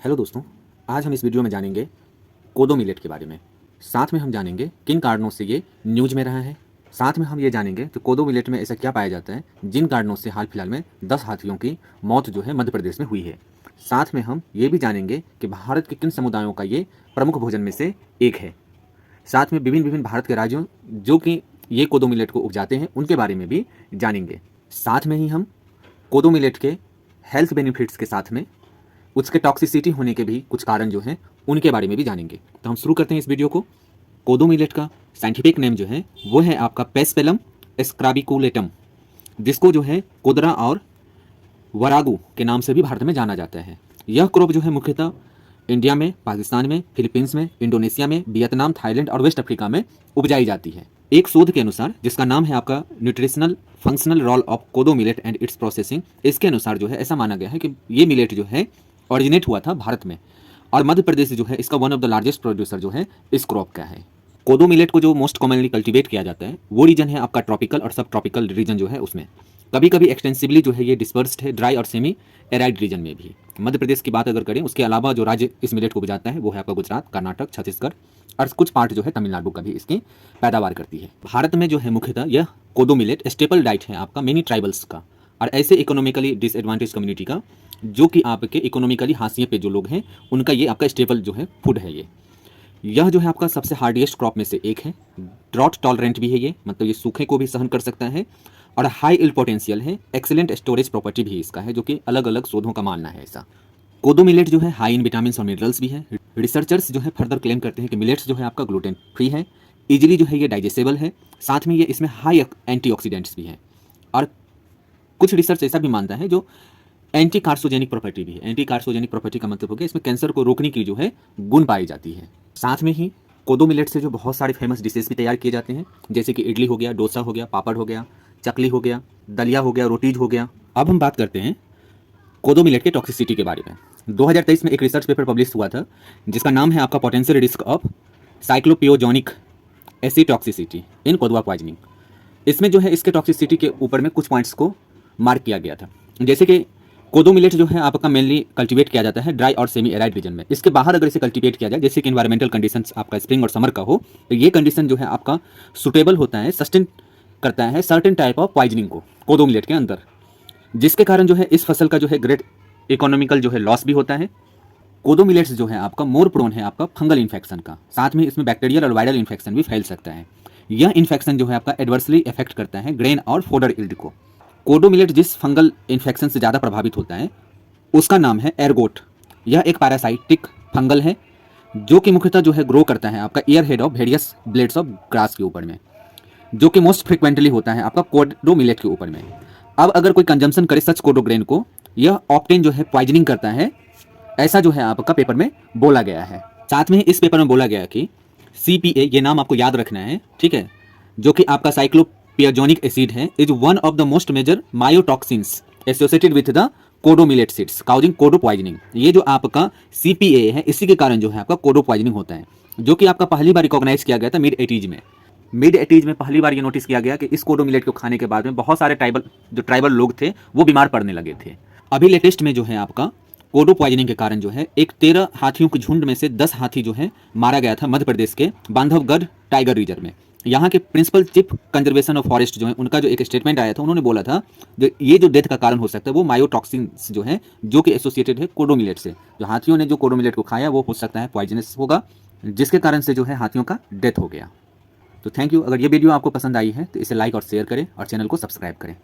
Hello दोस्तों, आज हम इस वीडियो में जानेंगे कोदो मिलेट के बारे में। साथ में हम जानेंगे किन कारणों से ये न्यूज में रहा है। साथ में हम ये जानेंगे कि कोदो मिलेट में ऐसा क्या पाया जाता है जिन कारणों से हाल फिलहाल में 10 हाथियों की मौत जो है मध्य प्रदेश में हुई है। साथ में हम ये भी जानेंगे कि भारत के किन समुदायों का ये प्रमुख भोजन में से एक है। साथ में विभिन्न विभिन्न भारत के राज्यों जो कि ये कोदो मिलेट को उपजाते हैं उनके बारे में भी जानेंगे। साथ में ही हम कोदो मिलेट के हेल्थ बेनिफिट्स के साथ में उसके टॉक्सिसिटी होने के भी कुछ कारण जो हैं उनके बारे में भी जानेंगे। तो हम शुरू करते हैं इस वीडियो को। कोदो मिलेट का साइंटिफिक नेम जो है वो है आपका पेस्पेलम एस्क्राबिकुलेटम, जिसको जो है कोदरा और वरागू के नाम से भी भारत में जाना जाता है। यह क्रॉप जो है मुख्यतः इंडिया में, पाकिस्तान में, फिलीपींस में, इंडोनेशिया में, वियतनाम, थाईलैंड और वेस्ट अफ्रीका में उपजाई जाती है। एक शोध के अनुसार, जिसका नाम है आपका न्यूट्रिशनल फंक्शनल रोल ऑफ कोदो मिलेट एंड इट्स प्रोसेसिंग, इसके अनुसार जो है ऐसा माना गया है कि ये मिलेट जो है ऑरिजिनेट हुआ था भारत में और मध्य प्रदेश जो है इसका one of the largest producer जो है इस क्रॉप का है। कोदो मिलेट को जो मोस्ट कॉमनली कल्टीवेट किया जाता है वो रीजन है आपका ट्रॉपिकल और सब ट्रॉपिकल रीजन जो है उसमें। कभी कभी एक्सटेंसिवली जो है ये डिस्पर्स्ड है ड्राई और सेमी एराइड रीजन में भी। मध्य प्रदेश की बात अगर करें, उसके अलावा जो राज्य इस मिलेट को उपजाता है वो है आपका गुजरात, कर्नाटक, छत्तीसगढ़ और कुछ पार्ट जो है तमिलनाडु का भी इसकी पैदावार करती है। भारत में जो है मुख्यतः यह कोदो मिलेट स्टेपल डाइट है आपका मेनी ट्राइबल्स का और ऐसे इकोनॉमिकली डिसएडवांटेज कम्युनिटी का, जो कि आपके इकोनॉमिकली हाशिए पे जो लोग हैं उनका ये आपका स्टेपल जो है फूड है। यह जो है आपका सबसे हार्डिएस्ट क्रॉप में से एक है। ड्रॉट टॉलरेंट भी है ये, मतलब ये सूखे को भी सहन कर सकता है और हाई इल पोटेंशियल है। एक्सीलेंट स्टोरेज प्रॉपर्टी भी इसका है, जो कि अलग अलग शोधों का मानना है ऐसा। कोदो मिलेट जो है हाई इन विटामिन और मिनरल्स भी है। रिसर्चर्स जो है फर्दर क्लेम करते हैं कि मिलेट्स जो है आपका ग्लूटेन फ्री है, इजीली जो है ये डाइजेस्टेबल है, साथ में ये इसमें हाई एंटीऑक्सीडेंट्स भी हैं और कुछ रिसर्च ऐसा भी मानता है जो एंटी कार्सोजेनिक प्रॉपर्टी भी है। एंटी कार्सोजेनिक प्रॉपर्टी का मतलब हो गया इसमें कैंसर को रोकने की जो है गुण पाई जाती है। साथ में ही कोदो मिलेट से जो बहुत सारे फेमस डिशेस भी तैयार किए जाते हैं, जैसे कि इडली हो गया, डोसा हो गया, पापड़ हो गया, चकली हो गया, दलिया हो गया, रोटीज हो गया। अब हम बात करते हैं कोदो मिलेट के टॉक्सिसिटी के बारे में। 2023 में एक रिसर्च पेपर पब्लिश हुआ था जिसका नाम है आपका potential risk of cyclopiazonic acid toxicity in kodo poisoning. इसमें जो है इसके टॉक्सिसिटी के ऊपर में कुछ पॉइंट्स को मार्क किया गया था, जैसे कि कोदो मिलेट जो है आपका मेनली कल्टीवेट किया जाता है ड्राई और सेमी एराइड रीजन में। इसके बाहर अगर इसे कल्टीवेट किया जाए, जैसे कि एनवायरमेंटल कंडीशंस आपका स्प्रिंग और समर का हो, तो ये कंडीशन जो है आपका सुटेबल होता है, सस्टेन करता है सर्टेन टाइप ऑफ पॉइजनिंग को कोदो मिलेट के अंदर, जिसके कारण जो है इस फसल का जो है ग्रेट इकोनॉमिकल जो है लॉस भी होता है। कोदो मिलेट्स जो है आपका मोर प्रोन है आपका फंगल इन्फेक्शन का, साथ में इसमें बैक्टीरियल और वायरल इन्फेक्शन भी फैल सकता है। यह इन्फेक्शन जो है आपका एडवर्सली इफेक्ट करता है ग्रेन और फोडर इल्ड को। कोदो मिलेट जिस फंगल इन्फेक्शन से ज़्यादा प्रभावित होता है उसका नाम है एरगोट। यह एक पैरासाइटिक फंगल है जो कि मुख्यतः जो है ग्रो करता है आपका year head of various blades of grass के ऊपर में, जो कि मोस्ट फ्रिक्वेंटली होता है आपका कोदो मिलेट के ऊपर में। अब अगर कोई कंजम्पशन करे सच कोदो ग्रेन को, यह ऑप्टेन जो है पॉइजनिंग करता है, ऐसा जो है आपका पेपर में बोला गया है। साथ में इस पेपर में बोला गया कि CPA, ये नाम आपको याद रखना है, ठीक है, जो कि आपका साइक्लोपियोजोनिक एसिड है, is one of the most major mycotoxins associated with the kodo millet seeds causing kodo poisoning. ये जो आपका CPA है, इसी के कारण जो है आपका कोडो पॉइजनिंग होता है, जो कि आपका पहली बार रिकॉग्नाइज किया गया था मिड 80s में। मिड 80s में पहली बार ये नोटिस किया गया कि इस कोडो मिलेट को खाने के बाद में बहुत सारे ट्राइबल लोग थे वो बीमार पड़ने लगे थे। अभी लेटेस्ट में जो है आपका कोडो पॉइजनिंग के कारण जो है एक 13 हाथियों के झुंड में से 10 हाथी जो है मारा गया था मध्य प्रदेश के बांधवगढ़ टाइगर रिजर्व में। यहाँ के principal chief conservation of forest जो है उनका जो एक स्टेटमेंट आया था, उन्होंने बोला था ये जो डेथ का कारण हो सकता है वो मायोटॉक्सिन्स जो है जो कि एसोसिएटेड है कोडो मिलेट से। जो हाथियों ने जो कोडो मिलेट को खाया वो हो सकता है पॉइजनस होगा, जिसके कारण से जो है हाथियों का डेथ हो गया। तो थैंक यू। अगर ये वीडियो आपको पसंद आई है तो इसे लाइक और शेयर करें और चैनल को सब्सक्राइब करें।